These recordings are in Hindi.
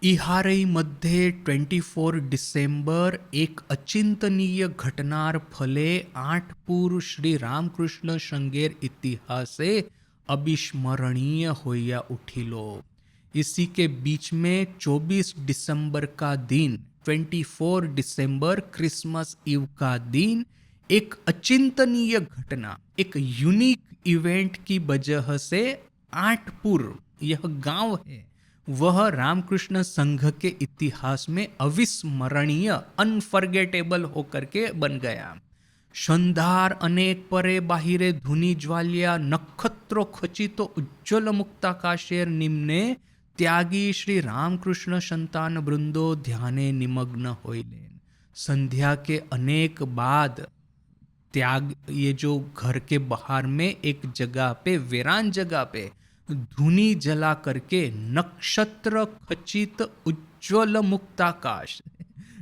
ईहारईमध्ये 24 डिसेंबर एक अचिंतनीय घटनार फले आठपुर श्री रामकृष्ण शृंगेर इतिहासे अविस्मरणीय होया उठिलो। इसी के बीच में 24 दिसंबर का दिन, 24 दिसंबर क्रिसमस ईव का दिन, एक अचिंतनीय घटना, एक यूनिक इवेंट की वजह से आठपुर, यह गांव है, वह रामकृष्ण संघ के इतिहास में अविस्मरणीय, अनफर्गेटेबल होकर के बन गया। संधार अनेक परे बाहिरे धुनी ज्वाल्या नक्षत्रो खचितो उज्ज्वल मुक्ताकाशेर निम्ने त्यागी श्री रामकृष्ण संतान वृंदो ध्याने निमग्न होइलेन। संध्या के अनेक बाद त्याग, ये जो घर के बाहर में एक जगह पे, वीरान जगह पे धुनी जला करके नक्षत्र खचित उज्ज्वल मुक्ताकाश,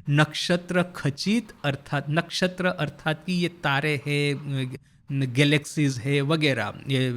नक्षत्र खचित अर्थात नक्षत्र अर्थात कि ये तारे हैं, गैलेक्सीज है वगैरह, ये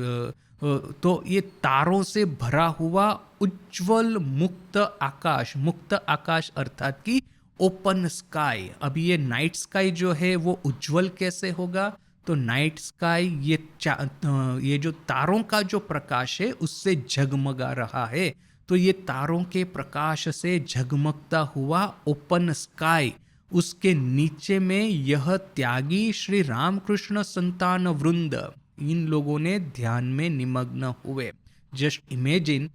तो ये तारों से भरा हुआ उज्ज्वल मुक्त आकाश, मुक्त आकाश अर्थात कि ओपन स्काई। अब ये नाइट स्काई जो है वो उज्ज्वल कैसे होगा? तो नाइट स्काई ये जो तारों का जो प्रकाश है उससे झगमगा रहा है, तो ये तारों के प्रकाश से झगमगता हुआ ओपन स्काई, उसके नीचे में यह त्यागी श्री रामकृष्ण संतान वृंद, इन लोगों ने ध्यान में निमग्न हुए। जस्ट इमेजिन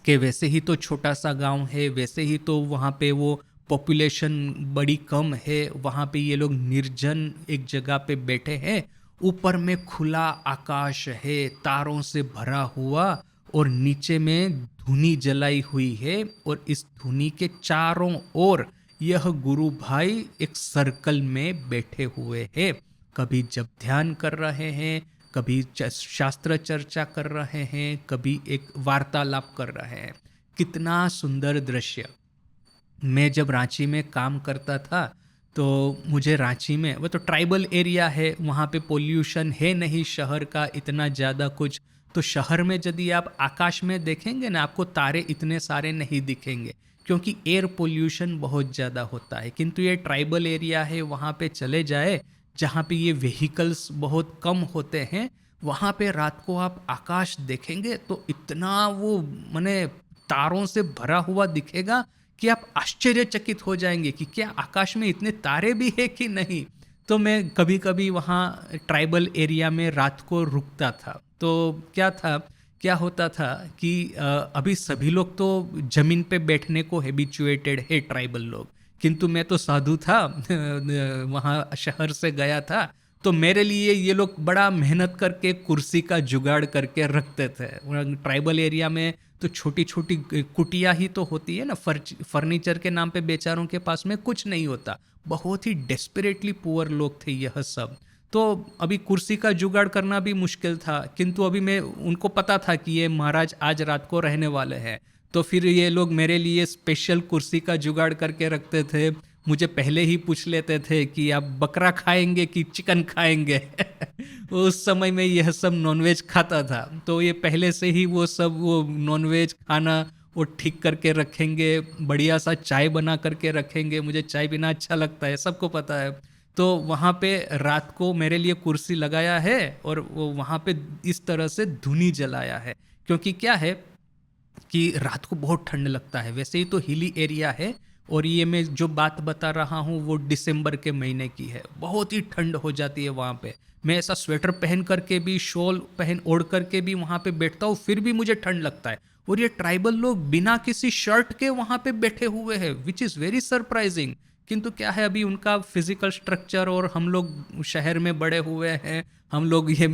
कि वैसे ही तो छोटा सा गांव है, वैसे ही तो वहाँ पे वो पॉपुलेशन बड़ी कम है, वहाँ पे ये लोग निर्जन एक जगह पे बैठे हैं, ऊपर में खुला आकाश है तारों से भरा हुआ, और नीचे में धुनी जलाई हुई है, और इस धुनी के चारों ओर यह गुरु भाई एक सर्कल में बैठे हुए हैं। कभी जब ध्यान कर रहे हैं, कभी शास्त्र चर्चा कर रहे हैं, कभी एक वार्तालाप कर रहे हैं। कितना सुंदर दृश्य। मैं जब रांची में काम करता था तो मुझे रांची में, वो तो ट्राइबल एरिया है, वहाँ पे पोल्यूशन है नहीं शहर का इतना ज़्यादा कुछ, तो शहर में यदि आप आकाश में देखेंगे ना, आपको तारे इतने सारे नहीं दिखेंगे क्योंकि एयर पोल्यूशन बहुत ज़्यादा होता है। किंतु ये ट्राइबल एरिया है, वहाँ पे चले जाए जहाँ पे ये व्हीकल्स बहुत कम होते हैं, वहाँ पे रात को आप आकाश देखेंगे तो इतना वो माने तारों से भरा हुआ दिखेगा कि आप आश्चर्यचकित हो जाएंगे कि क्या आकाश में इतने तारे भी है कि नहीं। तो मैं कभी कभी वहाँ ट्राइबल एरिया में रात को रुकता था, तो क्या होता था कि अभी सभी लोग तो जमीन पे बैठने को हैबिचुएटेड है ट्राइबल लोग, किंतु मैं तो साधु था, वहाँ शहर से गया था, तो मेरे लिए ये लोग बड़ा मेहनत करके कुर्सी का जुगाड़ करके रखते थे। ट्राइबल एरिया में तो छोटी छोटी कुटिया ही तो होती है ना, फर्नीचर के नाम पे बेचारों के पास में कुछ नहीं होता, बहुत ही डेस्परेटली पुअर लोग थे यह सब। तो अभी कुर्सी का जुगाड़ करना भी मुश्किल था, किंतु अभी मैं उनको पता था कि ये महाराज आज रात को रहने वाले हैं, तो फिर ये लोग मेरे लिए स्पेशल कुर्सी का जुगाड़ करके रखते थे। मुझे पहले ही पूछ लेते थे कि आप बकरा खाएंगे कि चिकन खाएंगे उस समय में यह सब नॉनवेज खाता था, तो ये पहले से ही वो सब वो नॉनवेज खाना वो ठीक करके रखेंगे, बढ़िया सा चाय बना करके रखेंगे, मुझे चाय पीना अच्छा लगता है, सबको पता है। तो वहाँ पे रात को मेरे लिए कुर्सी लगाया है और वो वहाँ पे इस तरह से धुनी जलाया है, क्योंकि क्या है कि रात को बहुत ठंड लगता है। वैसे ही तो हिली एरिया है, और ये मैं जो बात बता रहा हूँ वो दिसंबर के महीने की है, बहुत ही ठंड हो जाती है वहाँ पे। मैं ऐसा स्वेटर पहन करके भी, शॉल पहन ओढ़ करके भी वहाँ पे बैठता हूँ, फिर भी मुझे ठंड लगता है। और ये ट्राइबल लोग बिना किसी शर्ट के वहाँ पे बैठे हुए हैं, विच इज़ वेरी सरप्राइजिंग। किंतु क्या है, अभी उनका फिजिकल स्ट्रक्चर, और हम लोग शहर में बड़े हुए हैं, हम लोग ये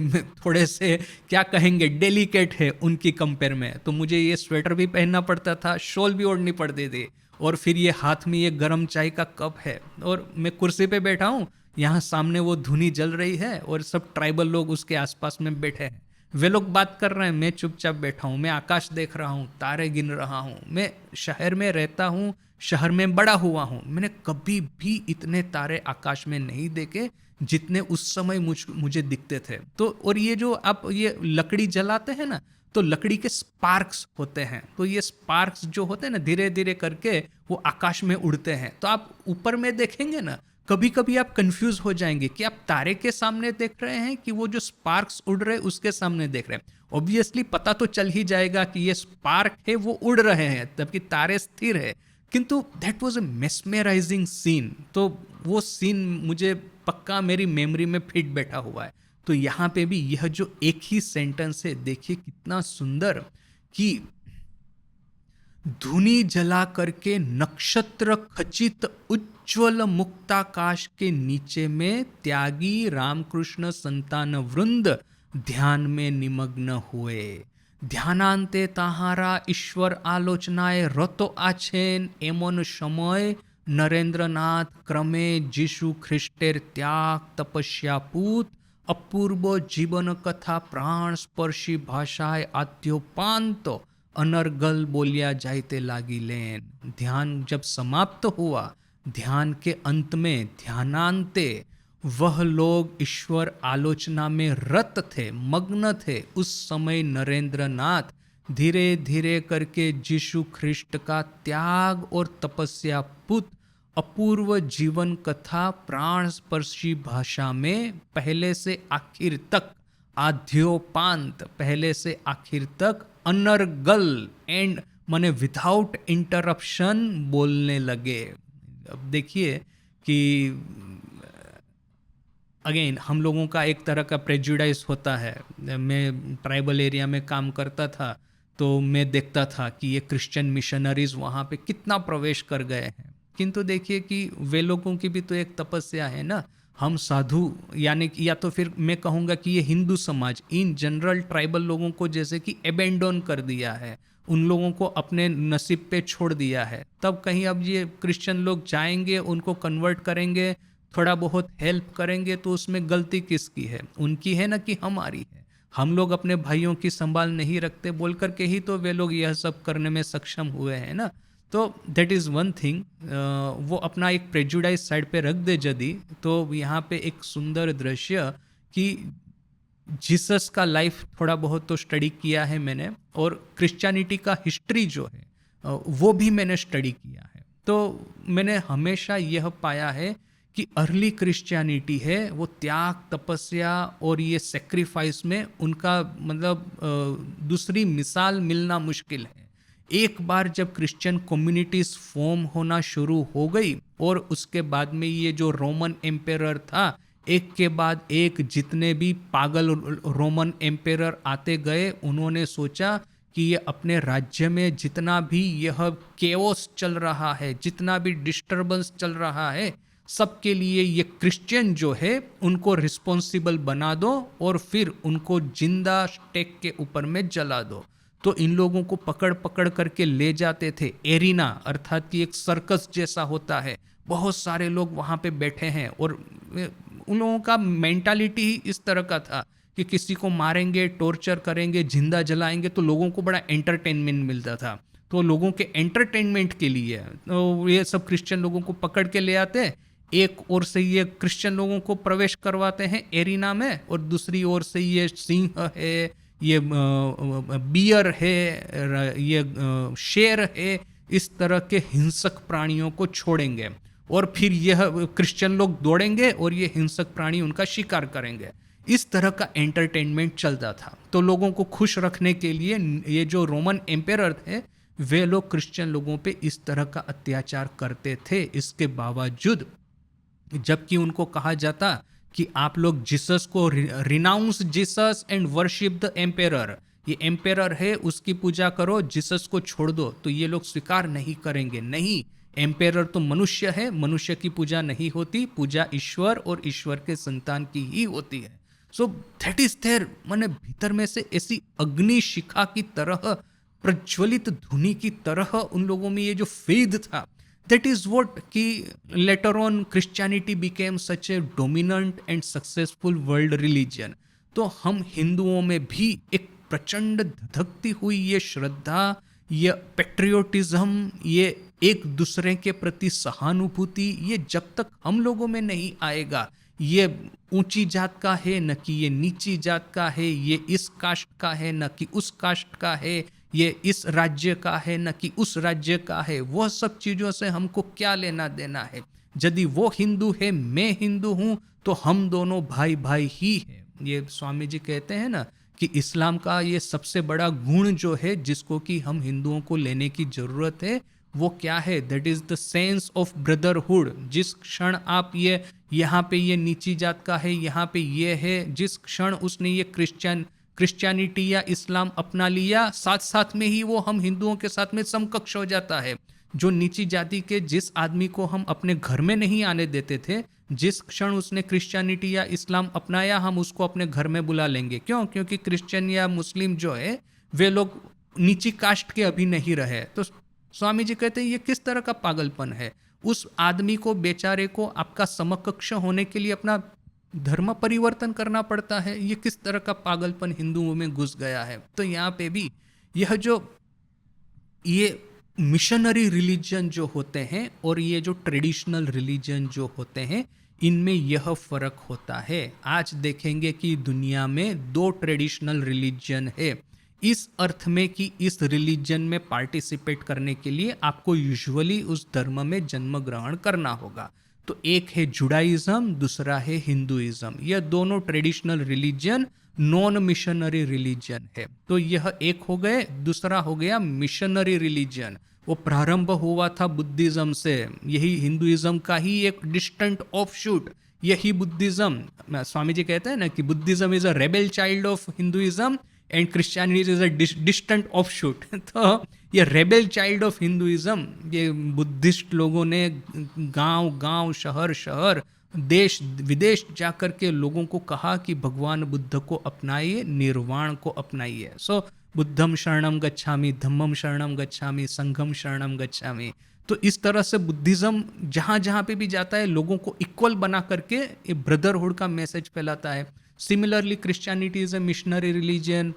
थोड़े से क्या कहेंगे डेलिकेट है उनकी कंपेयर में, तो मुझे ये स्वेटर भी पहनना पड़ता था, शॉल भी ओढ़नी पड़ती थी, और फिर ये हाथ में ये गर्म चाय का कप है, और मैं कुर्सी पे बैठा हूँ, यहाँ सामने वो धुनी जल रही है और सब ट्राइबल लोग उसके आसपास में बैठे हैं। वे लोग बात कर रहे हैं, मैं चुपचाप बैठा हूँ, मैं आकाश देख रहा हूँ, तारे गिन रहा हूँ। मैं शहर में रहता हूँ, शहर में बड़ा हुआ हूँ, मैंने कभी भी इतने तारे आकाश में नहीं देखे जितने उस समय मुझे दिखते थे। तो और ये जो आप ये लकड़ी जलाते हैं ना, तो लकड़ी के स्पार्क्स होते हैं, तो ये स्पार्क्स जो होते हैं ना धीरे धीरे करके वो आकाश में उड़ते हैं। तो आप ऊपर में देखेंगे ना, कभी कभी आप कंफ्यूज हो जाएंगे कि आप तारे के सामने देख रहे हैं कि वो जो स्पार्क्स उड़ रहे हैं उसके सामने देख रहे हैं। ऑब्वियसली पता तो चल ही जाएगा कि ये स्पार्क है वो उड़ रहे हैं, तबकि तारे स्थिर है। किंतु दैट वाज ए मेस्मेराइजिंग सीन। तो वो सीन मुझे पक्का मेरी मेमोरी में फिट बैठा हुआ है। तो यहाँ पे भी यह जो एक ही सेंटेंस है, देखिए कितना सुंदर, कि धुनी जला करके नक्षत्र खचित उज्ज्वल मुक्ताकाश के नीचे में त्यागी रामकृष्ण संतान वृंद ध्यान में निमग्न हुए। ध्यानांते ताहारा ईश्वर आलोचनाए रतो आछेन एमन समय नरेंद्रनाथ क्रमे जीशु ख्रिस्टेर त्याग तपस्या पूत अपूर्व जीवन कथा प्राण स्पर्शी भाषाए आद्योपांत अनर्गल बोलिया जायते लागी लेन। ध्यान जब समाप्त हुआ, ध्यान के अंत में ध्यानांते वह लोग ईश्वर आलोचना में रत थे, मग्न थे। उस समय नरेंद्रनाथ धीरे धीरे करके यीशु ख्रिस्ट का त्याग और तपस्या पुत अपूर्व जीवन कथा प्राण स्पर्शी भाषा में पहले से आखिर तक, आद्योपांत पहले से आखिर तक, अनर्गल एंड माने विदाउट इंटरप्शन बोलने लगे। अब देखिए कि अगेन हम लोगों का एक तरह का प्रेजुडाइज होता है। मैं ट्राइबल एरिया में काम करता था, तो मैं देखता था कि ये क्रिश्चियन मिशनरीज वहाँ पे कितना प्रवेश कर गए हैं। किंतु देखिए कि वे लोगों की भी तो एक तपस्या है ना। हम साधु यानी कि, या तो फिर मैं कहूँगा कि ये हिंदू समाज इन जनरल ट्राइबल लोगों को जैसे कि एबेंडोन कर दिया है, उन लोगों को अपने नसीब पे छोड़ दिया है। तब कहीं अब ये क्रिश्चियन लोग जाएंगे, उनको कन्वर्ट करेंगे, थोड़ा बहुत हेल्प करेंगे, तो उसमें गलती किसकी है? उनकी है ना कि हमारी है? हम लोग अपने भाइयों की संभाल नहीं रखते बोल करके ही तो वे लोग यह सब करने में सक्षम हुए हैं ना। तो दैट इज़ वन थिंग। वो अपना एक प्रेजुडाइज साइड पे रख दे यदि, तो यहाँ पे एक सुंदर दृश्य कि जीसस का लाइफ थोड़ा बहुत तो स्टडी किया है मैंने, और क्रिश्चियनिटी का हिस्ट्री जो है वो भी मैंने स्टडी किया है। तो मैंने हमेशा यह पाया है कि अर्ली क्रिश्चियनिटी है वो त्याग तपस्या और ये सेक्रीफाइस में उनका मतलब दूसरी मिसाल मिलना मुश्किल है। एक बार जब क्रिश्चियन कम्युनिटीज फॉर्म होना शुरू हो गई, और उसके बाद में ये जो रोमन एम्पेरर था, एक के बाद एक जितने भी पागल रोमन एम्पेरर आते गए, उन्होंने सोचा कि ये अपने राज्य में जितना भी यह केओस चल रहा है, जितना भी डिस्टर्बेंस चल रहा है, सबके लिए ये क्रिश्चियन जो है उनको रिस्पॉन्सिबल बना दो और फिर उनको जिंदा स्टेक के ऊपर में जला दो। तो इन लोगों को पकड़ पकड़ करके ले जाते थे एरिना, अर्थात कि एक सर्कस जैसा होता है, बहुत सारे लोग वहाँ पे बैठे हैं, और उन लोगों का मेंटालिटी ही इस तरह का था कि किसी को मारेंगे, टॉर्चर करेंगे, जिंदा जलाएंगे, तो लोगों को बड़ा एंटरटेनमेंट मिलता था। तो लोगों के एंटरटेनमेंट के लिए तो ये सब क्रिश्चियन लोगों को पकड़ के ले आते, एक ओर से ये क्रिश्चियन लोगों को प्रवेश करवाते हैं एरिना में, और दूसरी ओर से ये सिंह है, ये बियर है, ये शेर है, इस तरह के हिंसक प्राणियों को छोड़ेंगे, और फिर यह क्रिश्चियन लोग दौड़ेंगे और ये हिंसक प्राणी उनका शिकार करेंगे। इस तरह का एंटरटेनमेंट चलता था। तो लोगों को खुश रखने के लिए ये जो रोमन एम्पेरर थे, वे लोग क्रिश्चियन लोगों पे इस तरह का अत्याचार करते थे। इसके बावजूद जबकि उनको कहा जाता कि आप लोग जीसस को renounce Jesus and worship the emperor, ये एम्पेरर है उसकी पूजा करो, जीसस को छोड़ दो, तो ये लोग स्वीकार नहीं करेंगे। नहीं, एम्पेरर तो मनुष्य है, मनुष्य की पूजा नहीं होती, पूजा ईश्वर और ईश्वर के संतान की ही होती है। सो दैट इज देयर, माने भीतर में से ऐसी अग्नि शिखा की तरह, प्रज्वलित धुनी की तरह उन लोगों में ये जो फेद था, दैट इज व्हाट कि later on Christianity became such A dominant and successful world religion. तो हम हिंदुओं में भी एक प्रचंड धधकती हुई ये श्रद्धा, ये पेट्रियोटिज्म, ये एक दूसरे के प्रति सहानुभूति, ये जब तक हम लोगों में नहीं आएगा, ये ऊंची जात का है, न कि ये नीची जात का है, ये इस कास्ट का है न कि उस कास्ट का है, ये इस राज्य का है न कि उस राज्य का है, वह सब चीज़ों से हमको क्या लेना देना है। यदि वो हिंदू है, मैं हिंदू हूँ, तो हम दोनों भाई भाई ही हैं। ये स्वामी जी कहते हैं ना कि इस्लाम का ये सबसे बड़ा गुण जो है जिसको कि हम हिंदुओं को लेने की जरूरत है, वो क्या है? That is the sense of brotherhood. जिस क्षण आप ये यहाँ पे ये नीची जात का है, यहाँ पे ये है, जिस क्षण उसने ये क्रिश्चियनिटी या इस्लाम अपना लिया, साथ साथ में ही वो हम हिंदुओं के साथ में समकक्ष हो जाता है। जो नीची जाति के जिस आदमी को हम अपने घर में नहीं आने देते थे, जिस क्षण उसने क्रिश्चियनिटी या इस्लाम अपनाया, हम उसको अपने घर में बुला लेंगे। क्यों? क्योंकि क्रिश्चियन या मुस्लिम जो है वे लोग नीची कास्ट के अभी नहीं रहे। तो स्वामी जी कहते हैं ये किस तरह का पागलपन है? उस आदमी को, बेचारे को, आपका समकक्ष होने के लिए अपना धर्म परिवर्तन करना पड़ता है। ये किस तरह का पागलपन हिंदुओं में घुस गया है। तो यहाँ पे भी यह जो ये मिशनरी रिलीजन जो होते हैं और ये जो ट्रेडिशनल रिलीजन जो होते हैं, इनमें यह फर्क होता है। आज देखेंगे कि दुनिया में दो ट्रेडिशनल रिलीजन है, इस अर्थ में कि इस रिलीजन में पार्टिसिपेट करने के लिए आपको यूजुअली उस धर्म में जन्म ग्रहण करना होगा। तो एक है जुडाइज्म, दूसरा है हिंदुइज्म। यह दोनों traditional religion non missionary religion है। तो यह एक हो गए। दूसरा हो गया मिशनरी रिलीजन, वो प्रारंभ हुआ था बुद्धिज्म से। यही हिंदुइज्म का ही एक डिस्टेंट ऑफशूट, यही बुद्धिज्म। स्वामी जी कहते हैं ना कि Buddhism is a rebel child of Hinduism and Christianity is a distant offshoot. तो ये रेबेल चाइल्ड ऑफ हिंदुइज्म, ये बुद्धिस्ट लोगों ने गांव गांव, शहर शहर, देश विदेश जाकर के लोगों को कहा कि भगवान बुद्ध को अपनाइए, निर्वाण को अपनाइए। सो बुद्धम शरणम गच्छामि, धम्मम शरणम गच्छामि, संघम शरणम गच्छामि। तो इस तरह से बुद्धिज्म जहाँ जहाँ पे भी जाता है लोगों को इक्वल बना करके ये ब्रदरहुड का मैसेज फैलाता है। Similarly Christianity is a missionary religion,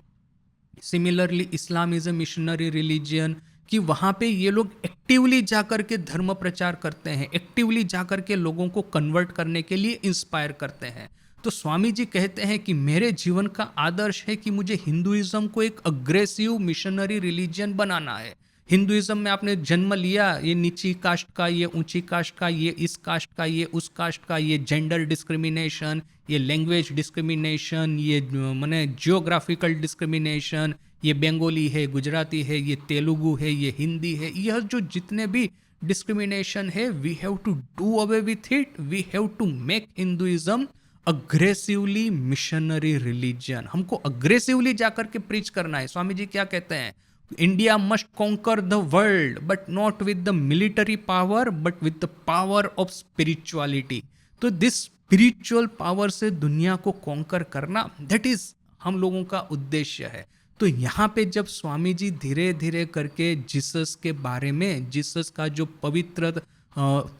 similarly Islam is a missionary religion, कि वहाँ पे ये लोग एक्टिवली जाकर के धर्म प्रचार करते हैं, एक्टिवली जाकर के लोगों को कन्वर्ट करने के लिए इंस्पायर करते हैं। तो स्वामी जी कहते हैं कि मेरे जीवन का आदर्श है कि मुझे हिंदुइज्म को एक अग्रेसिव मिशनरी रिलीजन बनाना है। हिंदुइज्म में आपने जन्म लिया, ये नीची कास्ट का, ये ऊंची कास्ट का, ये इस कास्ट का, ये उस कास्ट का, ये जेंडर डिस्क्रिमिनेशन, ये लैंग्वेज डिस्क्रिमिनेशन, ये माने जियोग्राफिकल डिस्क्रिमिनेशन, ये बंगाली है, गुजराती है, ये तेलुगु है, ये हिंदी है, यह जो जितने भी डिस्क्रिमिनेशन है, we have to do away with it. We have to make Hinduism aggressively missionary religion. हमको अग्रेसिवली जाकर के प्रीच करना है। स्वामी जी क्या कहते हैं? India must conquer the world but not with the military power but with the power of spirituality. तो दिस स्पिरिचुअल पावर से दुनिया को कॉन्कर करना, दैट इज हम लोगों का उद्देश्य है। तो यहाँ पे जब स्वामी जी धीरे धीरे करके जीसस के बारे में, जीसस का जो पवित्र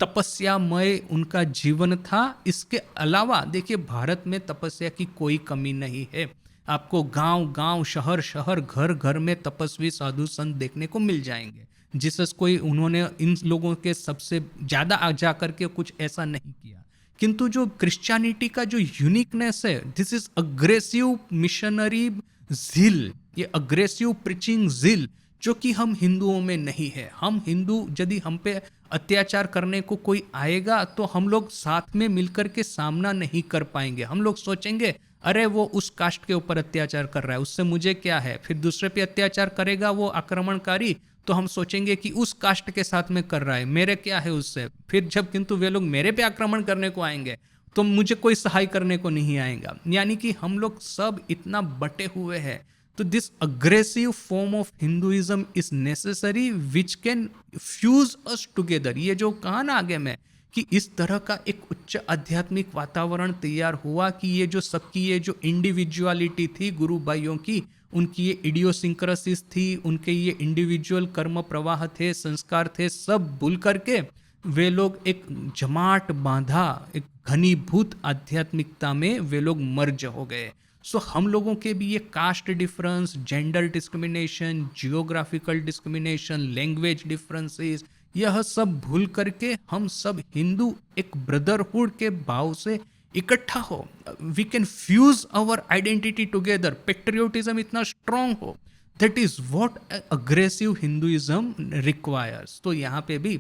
तपस्यामय उनका जीवन था, इसके अलावा देखिए भारत में तपस्या की कोई कमी नहीं है। आपको गांव गांव, शहर शहर, घर घर में तपस्वी साधु संत देखने को मिल जाएंगे। जीसस कोई, उन्होंने इन लोगों के सबसे ज़्यादा आ जा करके कुछ ऐसा नहीं किया। किंतु जो क्रिश्चियनिटी का जो यूनिकनेस है, दिस इज अग्रेसिव मिशनरी जिल, ये अग्रेसिव प्रीचिंग जिल, जो कि हम हिंदुओं में नहीं है। हम हिंदू, यदि हम पे अत्याचार करने को कोई आएगा तो हम लोग साथ में मिलकर के सामना नहीं कर पाएंगे। हम लोग सोचेंगे अरे वो उस कास्ट के ऊपर अत्याचार कर रहा है, उससे मुझे क्या है। फिर दूसरे पे अत्याचार करेगा वो आक्रमणकारी, तो हम सोचेंगे कि उस कास्ट के साथ में कर रहा है, मेरे क्या है उससे। फिर जब किंतु वे लोग मेरे पे आक्रमण करने को आएंगे तो मुझे कोई सहाय करने को नहीं आएगा। यानी कि हम लोग सब इतना बटे हुए हैं। तो this aggressive form of Hinduism is necessary which can fuse us together. ये जो कहा ना आगे में कि इस तरह का एक उच्च आध्यात्मिक वातावरण तैयार हुआ कि ये जो सबकी ये जो इंडिविजुअलिटी थी गुरु भाइयों की, उनकी ये इडियोसिंक्रेसीज थी, उनके ये इंडिविजुअल कर्म प्रवाह थे, संस्कार थे, सब भूल करके वे लोग एक जमाट बांधा, एक घनीभूत आध्यात्मिकता में वे लोग मर्ज हो गए। सो हम लोगों के भी ये caste difference, gender discrimination, geographical discrimination, language differences, यह सब भूल करके हम सब हिंदू एक ब्रदरहुड के भाव से इकट्ठा हो, we can fuse our identity together, patriotism इतना स्ट्रांग हो, that is what aggressive Hinduism requires. तो यहाँ पे भी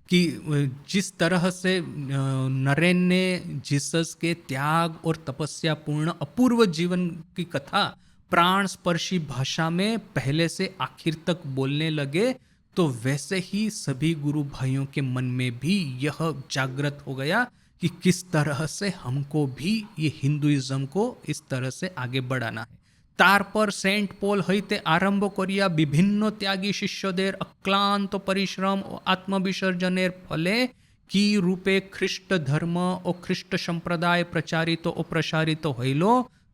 कि जिस तरह से नरेन ने जीसस के त्याग और तपस्या पूर्ण अपूर्व जीवन की कथा प्राण स्पर्शी भाषा में पहले से आखिर तक बोलने लगे, तो वैसे ही सभी गुरु भाइयों के मन में भी यह जागृत हो गया कि किस तरह से हमको भी ये हिंदुइज्म को इस तरह से आगे बढ़ाना है। তারপর সেন্ট পল হইতে আরম্ভ করিয়া বিভিন্ন ত্যাগী শিষ্যদের অক্লান্ত পরিশ্রম ও আত্মবিসর্জনের ফলে কি রূপে খ্রিস্ট ধর্ম ও খ্রিস্ট সম্প্রদায় প্রচারিত ও প্রসারিত হইল,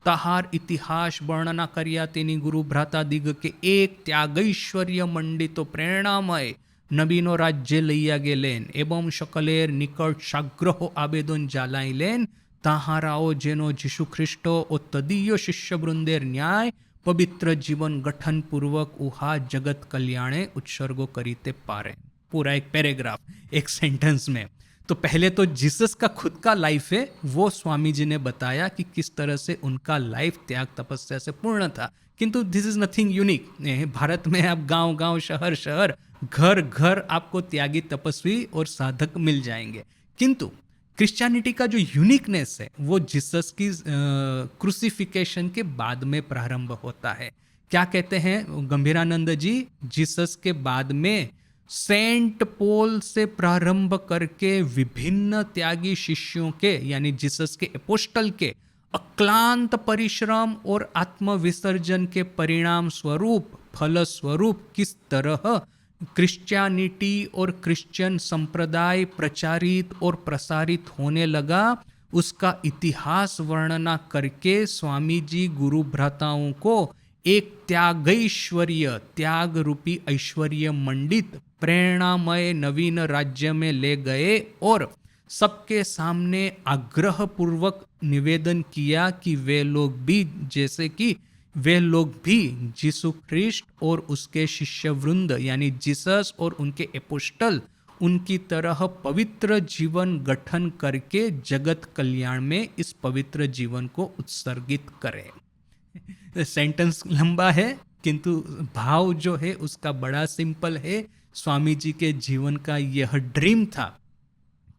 তাহার ইতিহাস বর্ণনা করিয়া তিনি গুরু ভ্রাতাদিগকে এক ত্যাগৈশ্বর্য মণ্ডিত প্রেরণাময় নবীন রাজ্যে লইয়া গেলেন এবং সকলের নিকট সাগ্রহ আবেদন জানাইলেন, তাহারাও যেন যীশু খ্রিস্ট ও তদীয় শিষ্যবৃন্দের न्याय पवित्र जीवन गठन पूर्वक उहा जगत कल्याणे उत्सर्ग करीते पारे। पूरा एक पैराग्राफ एक सेंटेंस में। तो पहले तो जीसस का खुद का लाइफ है, वो स्वामी जी ने बताया कि किस तरह से उनका लाइफ त्याग तपस्या से पूर्ण था। किंतु this is nothing unique. Bharat में आप गांव गांव शहर शहर घर घर आपको त्यागी तपस्वी और साधक मिल जाएंगे। किंतु क्रिश्चियनिटी का जो यूनिकनेस है वो जीसस की क्रूसिफिकेशन के बाद में प्रारंभ होता है। क्या कहते हैं गंभीरानंद जी, जीसस के बाद में सेंट पोल से प्रारंभ करके विभिन्न त्यागी शिष्यों के यानी जीसस के एपोस्टल के अक्लांत परिश्रम और आत्मविसर्जन के परिणाम स्वरूप फल स्वरूप किस तरह क्रिश्चियनिटी और क्रिश्चियन संप्रदाय प्रचारित और प्रसारित होने लगा, उसका इतिहास वर्णना करके स्वामी जी गुरु भ्राताओं को एक त्यागैश्वर्य त्याग रूपी ऐश्वर्य मंडित प्रेरणामय नवीन राज्य में ले गए और सबके सामने आग्रह पूर्वक निवेदन किया कि वे लोग भी जैसे कि वे लोग भी यीशु ख्रिस्ट और उसके शिष्य वृंद यानी जीसस और उनके एपोस्टल उनकी तरह पवित्र जीवन गठन करके जगत कल्याण में इस पवित्र जीवन को उत्सर्गित करें। सेंटेंस लंबा है किंतु भाव जो है उसका बड़ा सिंपल है। स्वामी जी के जीवन का यह ड्रीम था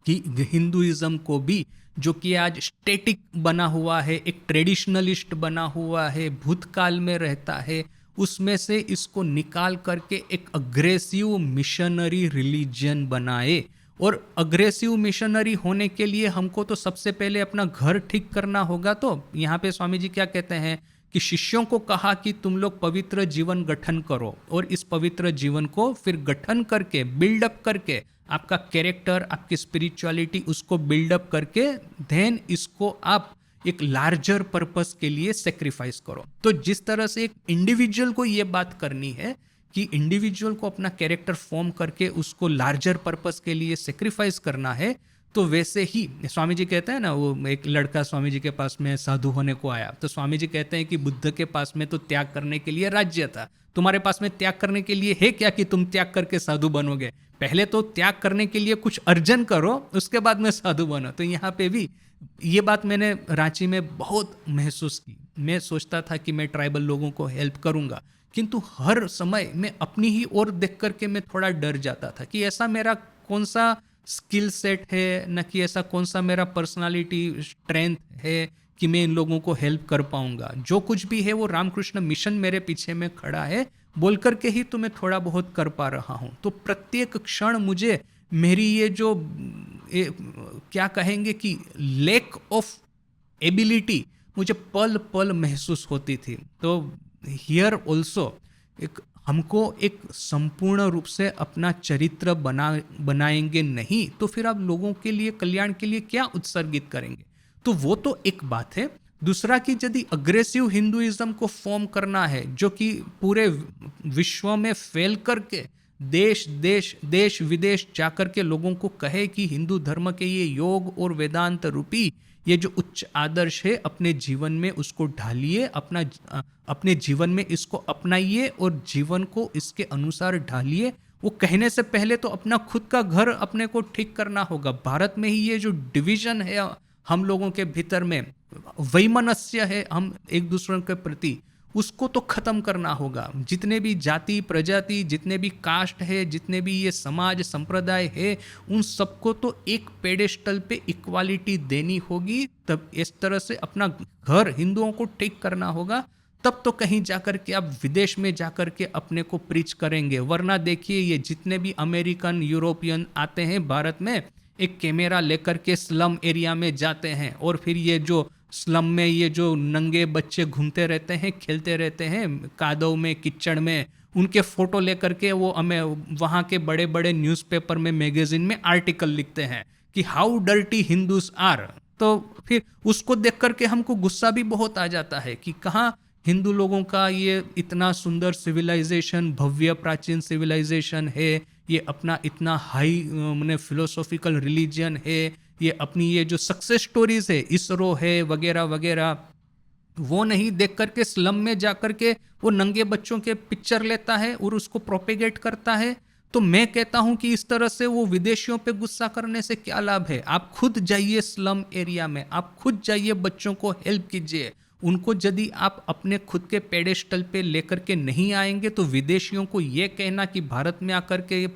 कि हिंदुइज्म को भी जो कि आज स्टेटिक बना हुआ है, एक ट्रेडिशनलिस्ट बना हुआ है, भूतकाल में रहता है, उसमें से इसको निकाल करके एक अग्रेसिव मिशनरी रिलीजन बनाए। और अग्रेसिव मिशनरी होने के लिए हमको तो सबसे पहले अपना घर ठीक करना होगा। तो यहाँ पे स्वामी जी क्या कहते हैं कि शिष्यों को कहा कि तुम लोग पवित्र जीवन गठन करो और इस पवित्र जीवन को फिर गठन करके बिल्डअप करके आपका कैरेक्टर आपकी स्पिरिचुअलिटी उसको बिल्डअप करके देन इसको आप एक लार्जर पर्पस के लिए सेक्रीफाइस करो। तो जिस तरह से एक इंडिविजुअल को ये बात करनी है कि इंडिविजुअल को अपना कैरेक्टर फॉर्म करके उसको लार्जर पर्पस के लिए सेक्रीफाइस करना है, तो वैसे ही स्वामी जी कहते हैं ना, वो एक लड़का स्वामी जी के पास में साधु होने को आया तो स्वामी जी कहते हैं कि बुद्ध के पास में तो त्याग करने के लिए राज्य था, तुम्हारे पास में त्याग करने के लिए है क्या कि तुम त्याग करके साधु बनोगे? पहले तो त्याग करने के लिए कुछ अर्जन करो, उसके बाद में साधु बनो। तो यहाँ पे भी ये बात मैंने रांची में बहुत महसूस की। मैं सोचता था कि मैं ट्राइबल लोगों को हेल्प करूँगा, किंतु हर समय मैं अपनी ही ओर देख करके मैं थोड़ा डर जाता था कि ऐसा मेरा कौन सा स्किल सेट है, न कि ऐसा कौन सा मेरा पर्सनालिटी स्ट्रेंथ है कि मैं इन लोगों को हेल्प कर पाऊंगा। जो कुछ भी है वो रामकृष्ण मिशन मेरे पीछे में खड़ा है बोल करके ही तो मैं थोड़ा बहुत कर पा रहा हूँ। तो प्रत्येक क्षण मुझे मेरी ये जो क्या कहेंगे कि लैक ऑफ एबिलिटी मुझे पल पल महसूस होती थी। तो हियर ऑल्सो एक हमको एक संपूर्ण रूप से अपना चरित्र बनाएंगे नहीं तो फिर आप लोगों के लिए कल्याण के लिए क्या उत्सर्गित करेंगे? तो वो तो एक बात है। दूसरा कि यदि अग्रेसिव हिंदुइज्म को फॉर्म करना है जो कि पूरे विश्व में फैल करके देश विदेश जाकर के लोगों को कहे कि हिंदू धर्म के ये योग और वेदांत रूपी ये जो उच्च आदर्श है अपने जीवन में उसको ढालिए, अपने जीवन में इसको अपनाइए और जीवन को इसके अनुसार ढालिए। वो कहने से पहले तो अपना खुद का घर अपने को ठीक करना होगा। भारत में ही ये जो डिवीजन है हम लोगों के भीतर में वैमनस्य है हम एक दूसरे के प्रति, उसको तो खत्म करना होगा। जितने भी जाति प्रजाति, जितने भी कास्ट है, जितने भी ये समाज संप्रदाय है, उन सबको तो एक पेडेस्टल पे इक्वालिटी देनी होगी। तब इस तरह से अपना घर हिंदुओं को ठीक करना होगा, तब तो कहीं जाकर के आप विदेश में जाकर के अपने को प्रीच करेंगे। वरना देखिए ये जितने भी अमेरिकन यूरोपियन आते हैं भारत में, एक कैमरा लेकर के स्लम एरिया में जाते हैं, और फिर ये जो स्लम में ये जो नंगे बच्चे घूमते रहते हैं, खेलते रहते हैं कादव में, कीचड़ में, उनके फोटो लेकर के वो हमें वहाँ के बड़े बड़े न्यूज़पेपर में, मैगजीन में आर्टिकल लिखते हैं कि हाउ डर्टी हिंदूज आर। तो फिर उसको देख करके हमको गुस्सा भी बहुत आ जाता है कि कहाँ हिंदू लोगों का ये इतना सुंदर सिविलाइजेशन, भव्य प्राचीन सिविलाइजेशन है, ये अपना इतना हाई मैंने फिलोसॉफिकल रिलीजन है, ये अपनी ये जो सक्सेस स्टोरीज है, इसरो है वगैरह वगैरह, वो नहीं देख करके स्लम में जाकर के वो नंगे बच्चों के पिक्चर लेता है और उसको प्रोपेगेट करता है। तो मैं कहता हूं कि इस तरह से वो विदेशियों पे गुस्सा करने से क्या लाभ है। आप खुद जाइए स्लम एरिया में, आप खुद जाइए, बच्चों को हेल्प कीजिए। उनको यदि आप अपने खुद के पेडेस्टल पे लेकर के नहीं आएंगे तो विदेशियों को ये कहना कि भारत में आकर के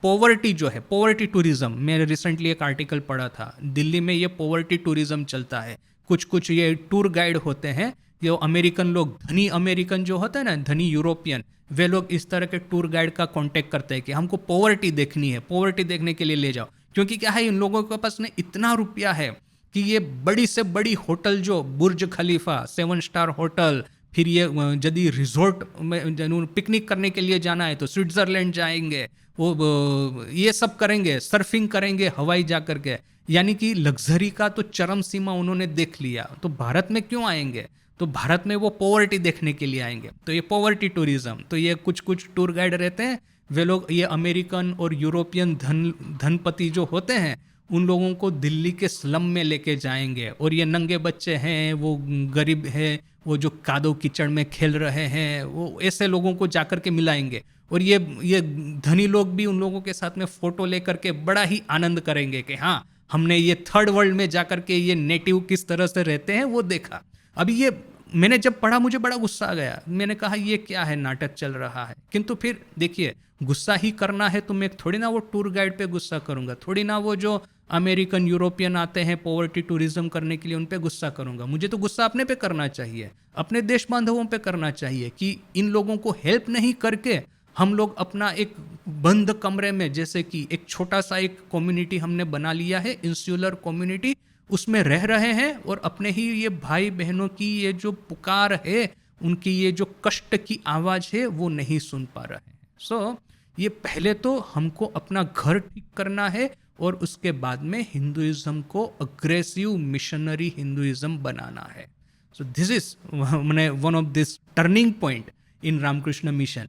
पॉवर्टी जो है, पॉवर्टी टूरिज्म, मैंने रिसेंटली एक आर्टिकल पढ़ा था, दिल्ली में ये पॉवर्टी टूरिज्म चलता है। कुछ कुछ ये टूर गाइड होते हैं, ये अमेरिकन लोग, धनी अमेरिकन जो होता है ना, धनी यूरोपियन, वे लोग इस तरह के टूर गाइड का कांटेक्ट करते हैं कि हमको पॉवर्टी देखनी है, पॉवर्टी देखने के लिए ले जाओ। क्योंकि क्या है, इन लोगों के पास में इतना रुपया है कि ये बड़ी से बड़ी होटल जो बुर्ज खलीफा 7 स्टार होटल, फिर ये यदि रिजॉर्ट में पिकनिक करने के लिए जाना है तो स्विट्जरलैंड जाएंगे, वो ये सब करेंगे, सर्फिंग करेंगे हवाई जा करके, यानी कि लग्जरी का तो चरम सीमा उन्होंने देख लिया। तो भारत में क्यों आएंगे? तो भारत में वो पॉवर्टी देखने के लिए आएंगे। तो ये पॉवर्टी टूरिज्म, तो ये कुछ कुछ टूर गाइड रहते हैं, वे लोग ये अमेरिकन और यूरोपियन धनपति जो होते हैं, उन लोगों को दिल्ली के स्लम में लेके जाएंगे, और ये नंगे बच्चे हैं, वो गरीब है, वो जो कादो कीचड़ में खेल रहे हैं, वो ऐसे लोगों को जाकर के मिलाएंगे। और ये धनी लोग भी उन लोगों के साथ में फोटो लेकर के बड़ा ही आनंद करेंगे कि हाँ, हमने ये थर्ड वर्ल्ड में जाकर के ये नेटिव किस तरह से रहते हैं वो देखा। अभी ये मैंने जब पढ़ा मुझे बड़ा गुस्सा आ गया, मैंने कहा ये क्या है, नाटक चल रहा है। किंतु फिर देखिए, गुस्सा ही करना है तो मैं थोड़ी ना वो टूर गाइड पे गुस्सा करूंगा, थोड़ी ना वो जो अमेरिकन यूरोपियन आते हैं पॉवर्टी टूरिज्म करने के लिए उन पे गुस्सा करूंगा। मुझे तो गुस्सा अपने पे करना चाहिए, अपने देश बांधवों पे करना चाहिए कि इन लोगों को हेल्प नहीं करके हम लोग अपना एक बंद कमरे में, जैसे कि एक छोटा सा एक कम्युनिटी हमने बना लिया है, इंसुलर कम्युनिटी, उसमें रह रहे हैं और अपने ही ये भाई बहनों की ये जो पुकार है, उनकी ये जो कष्ट की आवाज़ है, वो नहीं सुन पा रहे हैं। सो ये पहले तो हमको अपना घर ठीक करना है और उसके बाद में हिंदुइज्म को अग्रेसिव मिशनरी हिंदुइज्म बनाना है। So this is one of this turning point in Ramakrishna mission.